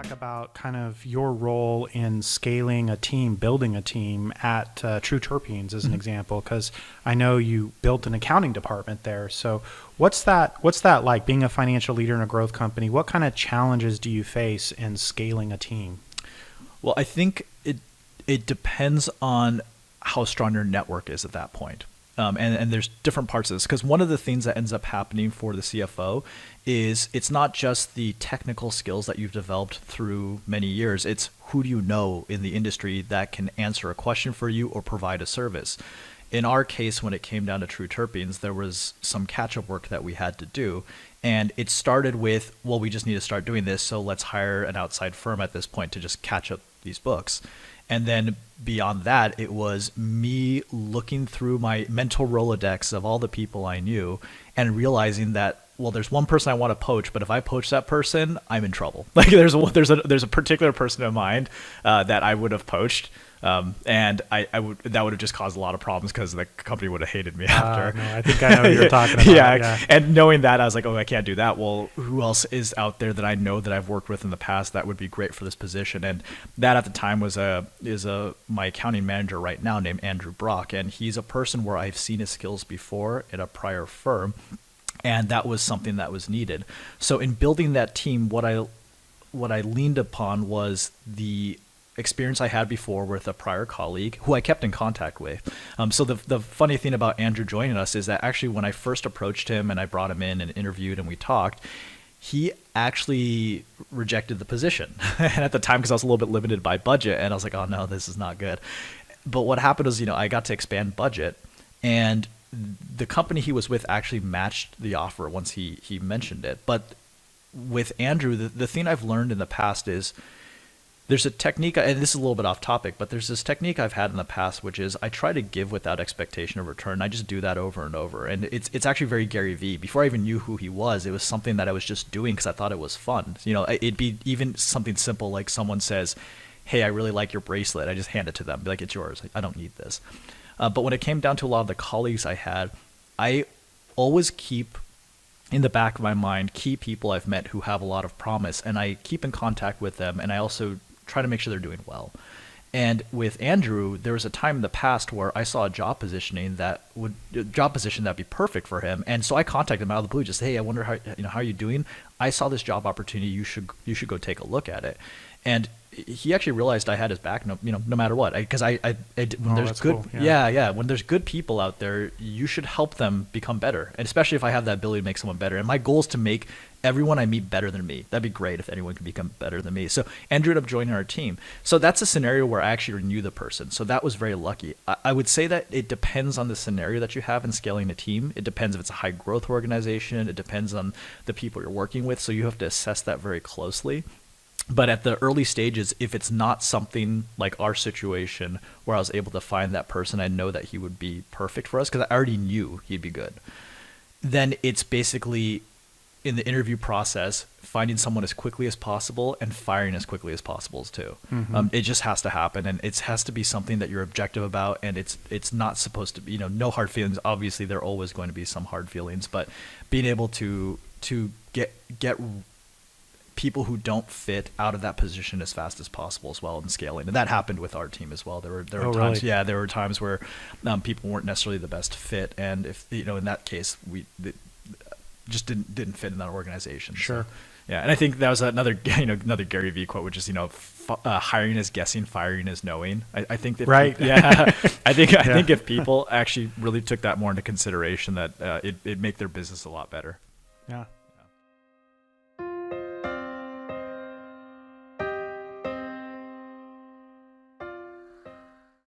talk about kind of your role in scaling a team, building a team at True Terpenes as an example, because I know you built an accounting department there. So what's that like, being a financial leader in a growth company? What kind of challenges do you face in scaling a team? Well, I think it depends on how strong your network is at that point. And there's different parts of this, because one of the things that ends up happening for the CFO is it's not just the technical skills that you've developed through many years. It's who do you know in the industry that can answer a question for you or provide a service. In our case, when it came down to True Terpenes, there was some catch-up work that we had to do. And it started with, well, we just need to start doing this, so let's hire an outside firm at this point to just catch up these books. And then beyond that, it was me looking through my mental Rolodex of all the people I knew and realizing that, well, there's one person I want to poach, but if I poach that person, I'm in trouble. Like there's a particular person in mind that I would have poached. And that would have just caused a lot of problems because the company would have hated me after. No, I think I know what you're talking about. Yeah. And knowing that, I was like, oh, I can't do that. Well, who else is out there that I know that I've worked with in the past that would be great for this position? And that at the time was my accounting manager right now named Andrew Brock. And he's a person where I've seen his skills before at a prior firm. And that was something that was needed. So in building that team, what I leaned upon was the experience I had before with a prior colleague who I kept in contact with. So the funny thing about Andrew joining us is that actually when I first approached him and I brought him in and interviewed and we talked, he actually rejected the position. And at the time, because I was a little bit limited by budget, and I was like, oh no, this is not good. But what happened was, I got to expand budget, and the company he was with actually matched the offer once he mentioned it. But with Andrew, the thing I've learned in the past is there's a technique, and this is a little bit off topic, but there's this technique I've had in the past, which is I try to give without expectation of return. I just do that over and over. And it's actually very Gary Vee. Before I even knew who he was, it was something that I was just doing because I thought it was fun. It'd be even something simple like someone says, hey, I really like your bracelet. I just hand it to them. Be like, it's yours. I don't need this. But when it came down to a lot of the colleagues I had, I always keep in the back of my mind key people I've met who have a lot of promise, and I keep in contact with them, and I also try to make sure they're doing well. And with Andrew, there was a time in the past where I saw a job position that'd be perfect for him, and so I contacted him out of the blue, just hey, I wonder how are you doing? I saw this job opportunity. You should go take a look at it. And he actually realized I had his back, no matter what. Because when there's good, cool. When there's good people out there, you should help them become better, and especially if I have that ability to make someone better. And my goal is to make everyone I meet better than me. That'd be great if anyone could become better than me. So Andrew ended up joining our team. So that's a scenario where I actually knew the person. So that was very lucky. I would say that it depends on the scenario that you have in scaling a team. It depends if it's a high growth organization. It depends on the people you're working with. So you have to assess that very closely. But at the early stages, if it's not something like our situation where I was able to find that person, I know that he would be perfect for us because I already knew he'd be good. Then it's basically in the interview process, finding someone as quickly as possible and firing as quickly as possible too. Mm-hmm. It just has to happen, and it has to be something that you're objective about, and it's not supposed to be, no hard feelings. Obviously, there are always going to be some hard feelings, but being able to get people who don't fit out of that position as fast as possible as well in scaling. And that happened with our team as well. There were times, really? There were times where people weren't necessarily the best fit. And if, in that case, just didn't fit in that organization. Sure. So, yeah. And I think that was another Gary Vee quote, which is, hiring is guessing, firing is knowing. I think that, right. Yeah. I think if people actually really took that more into consideration, that it'd make their business a lot better. Yeah.